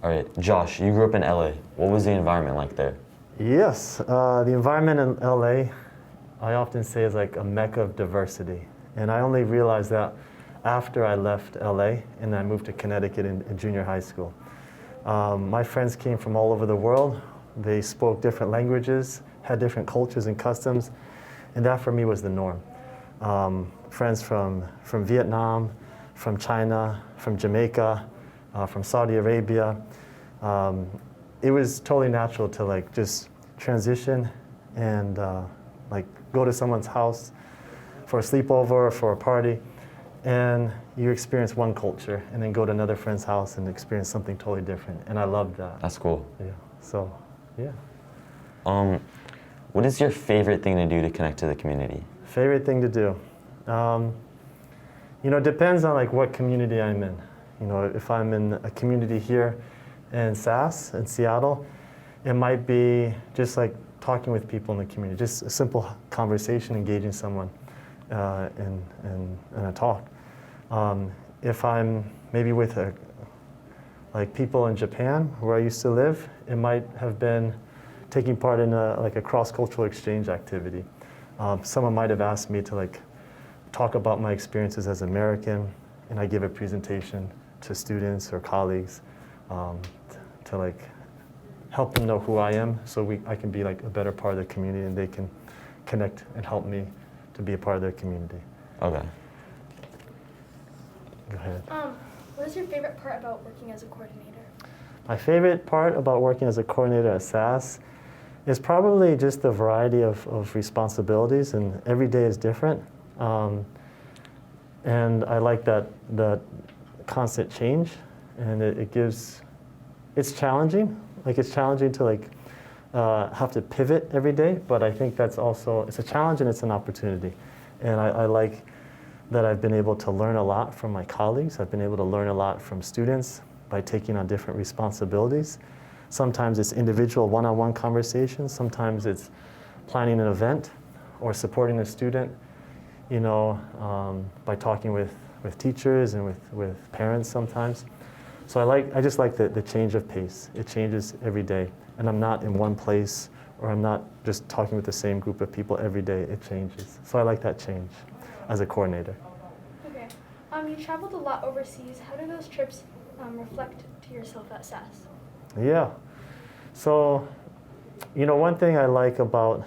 All right, Josh, you grew up in LA. What was the environment like there? Yes, the environment in LA, I often say is like a mecca of diversity. And I only realized that after I left LA and I moved to Connecticut in junior high school. My friends came from all over the world. They spoke different languages, had different cultures and customs, and that for me was the norm. Friends from Vietnam, from China, from Jamaica, from Saudi Arabia. It was totally natural to like just transition and like go to someone's house for a sleepover or for a party, and you experience one culture, and then go to another friend's house and experience something totally different. And I loved that. That's cool. Yeah. So, yeah. What is your favorite thing to do to connect to the community? Favorite thing to do? You know, it depends on like what community I'm in. You know, if I'm in a community here in SAS, in Seattle, it might be just like talking with people in the community, just a simple conversation, engaging someone in a talk. If I'm maybe with like people in Japan, where I used to live, it might have been taking part in like a cross-cultural exchange activity. Someone might have asked me to like talk about my experiences as American, and I give a presentation to students or colleagues to like help them know who I am, so I can be like a better part of the community, and they can connect and help me to be a part of their community. Okay. Go ahead. What is your favorite part about working as a coordinator? My favorite part about working as a coordinator at SAS is probably just the variety of responsibilities, and every day is different. And I like that constant change, and it's challenging. Like it's challenging to like have to pivot every day, but I think it's a challenge and it's an opportunity. And I like that I've been able to learn a lot from my colleagues. I've been able to learn a lot from students by taking on different responsibilities. Sometimes it's individual one-on-one conversations. Sometimes it's planning an event or supporting a student, you know, by talking with teachers and with parents sometimes. So I just like the change of pace. It changes every day. And I'm not in one place, or I'm not just talking with the same group of people every day. It changes. So I like that change as a coordinator. Okay. You traveled a lot overseas. How do those trips reflect to yourself at SAS? Yeah. So, you know, one thing I like about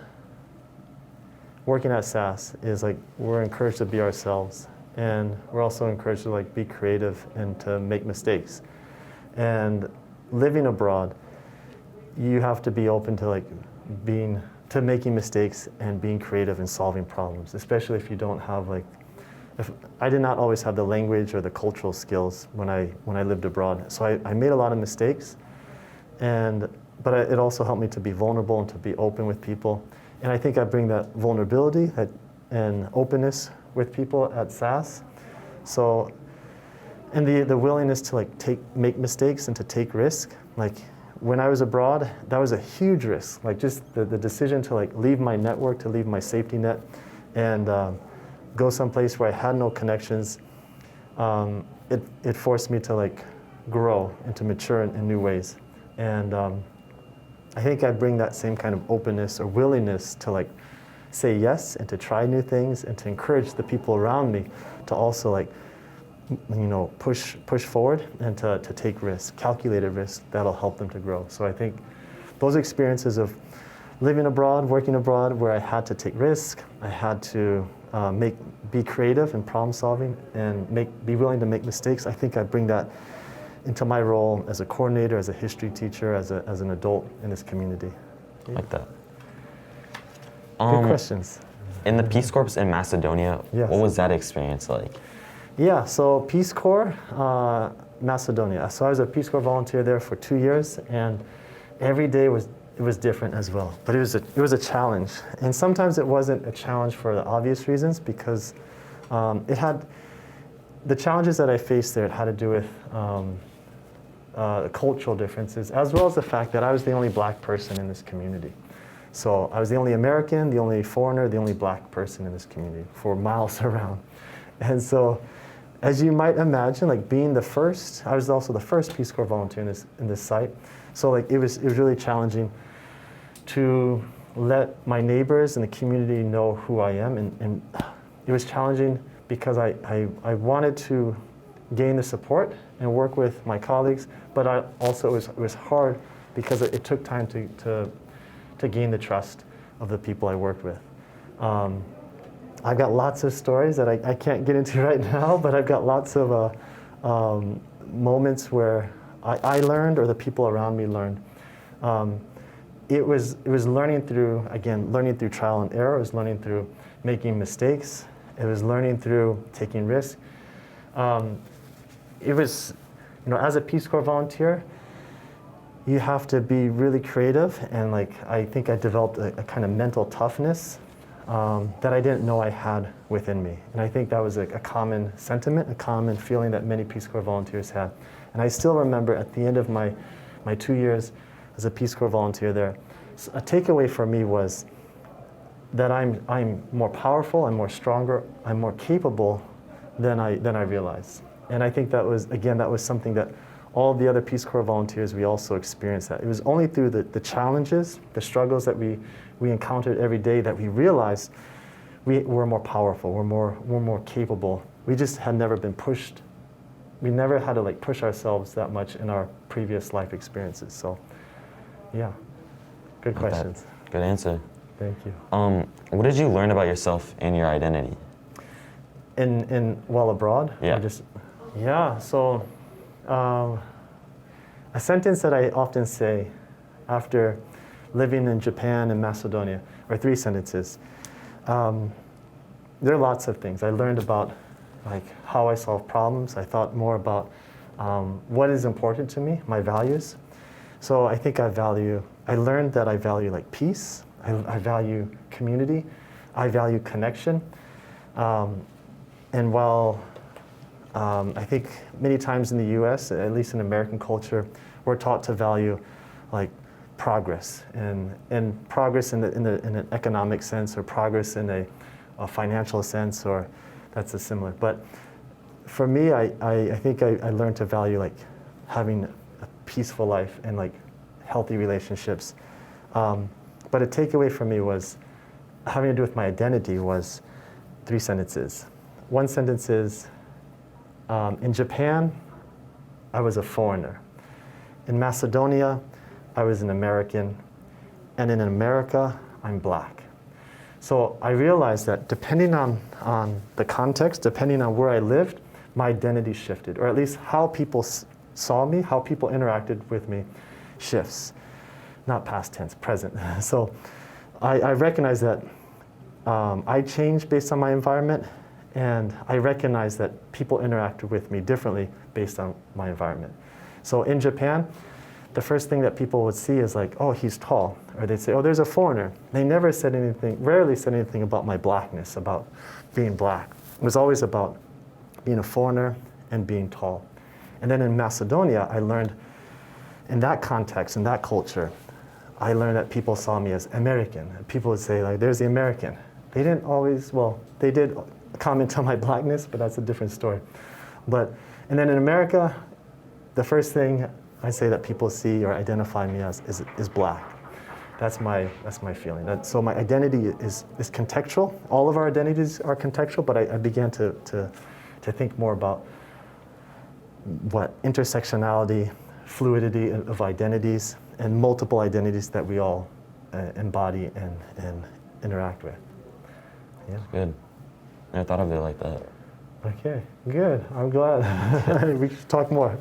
working at SAS is like we're encouraged to be ourselves, and we're also encouraged to like be creative and to make mistakes. And living abroad, you have to be open to like making mistakes and being creative and solving problems, especially if you don't have like, if I did not always have the language or the cultural skills when I lived abroad. So I made a lot of mistakes, but it also helped me to be vulnerable and to be open with people. And I think I bring that vulnerability and openness with people at SAS. So, and the willingness to like make mistakes and to take risk. Like when I was abroad, that was a huge risk. Like just the decision to like leave my network, to leave my safety net, and go someplace where I had no connections. It forced me to like grow and to mature in new ways. And I think I bring that same kind of openness or willingness to like say yes and to try new things and to encourage the people around me to also like, you know, push forward and to take risks, calculated risks that'll help them to grow. So I think those experiences of living abroad, working abroad, where I had to take risks, I had to be creative in problem solving and be willing to make mistakes. I think I bring that into my role as a coordinator, as a history teacher, as an adult in this community. Yeah. Like that. Good questions. In the Peace Corps in Macedonia, Yes. What was that experience like? Yeah, so Peace Corps, Macedonia. So I was a Peace Corps volunteer there for 2 years, and every day was different as well. But it was a challenge, and sometimes it wasn't a challenge for the obvious reasons, because it had the challenges that I faced there. It had to do with cultural differences, as well as the fact that I was the only black person in this community. So I was the only American, the only foreigner, the only black person in this community for miles around. And so as you might imagine, like being the first, I was also the first Peace Corps volunteer in this site. So like it was really challenging to let my neighbors and the community know who I am. And it was challenging because I wanted to gain the support and work with my colleagues, but it was hard because it took time to gain the trust of the people I worked with. I've got lots of stories that I can't get into right now, but I've got lots of moments where I learned or the people around me learned. It was learning through, again, learning through trial and error. It was learning through making mistakes. It was learning through taking risks. It was, as a Peace Corps volunteer, you have to be really creative, and like I think I developed a kind of mental toughness that I didn't know I had within me. And I think that was a common sentiment, a common feeling that many Peace Corps volunteers had. And I still remember at the end of my 2 years as a Peace Corps volunteer there, a takeaway for me was that I'm more powerful, I'm more stronger, I'm more capable than I realized. And I think that was something that all the other Peace Corps volunteers, we also experienced that. It was only through the challenges, the struggles that we encountered every day that we realized we're more powerful, we're more capable. We just had never been pushed. We never had to like push ourselves that much in our previous life experiences. So, yeah, good questions. Good answer. Thank you. What did you learn about yourself and your identity? While abroad? Yeah. So a sentence that I often say after living in Japan and Macedonia, or 3 sentences. There are lots of things. I learned about like how I solve problems. I thought more about what is important to me, my values. So I think I learned that I value like peace. I value community. I value connection. And while I think many times in the US, at least in American culture, we're taught to value like progress and progress in an economic sense, or progress in a financial sense, or that's a similar. But for me, I think I learned to value like having a peaceful life and like healthy relationships. But a takeaway for me was having to do with my identity was 3 sentences. One sentence is, in Japan, I was a foreigner. In Macedonia, I was an American. And in America, I'm black. So I realized that depending on the context, depending on where I lived, my identity shifted, or at least how people saw me, how people interacted with me shifts. Not past tense, present. So I recognize that I changed based on my environment, and I recognize that people interacted with me differently based on my environment. So in Japan, the first thing that people would see is like, oh, he's tall. Or they'd say, oh, there's a foreigner. They never said anything, rarely said anything about my blackness, about being black. It was always about being a foreigner and being tall. And then in Macedonia, I learned in that context, in that culture, I learned that people saw me as American. People would say, like, there's the American. They didn't always, well, they did comment on my blackness, but that's a different story. And then in America, the first thing I say that people see or identify me as is black. That's my feeling. So my identity is contextual. All of our identities are contextual, but I began to think more about what intersectionality, fluidity of identities, and multiple identities that we all embody and interact with. Yeah. Good. I thought of it like that. Okay, good. I'm glad. We should talk more.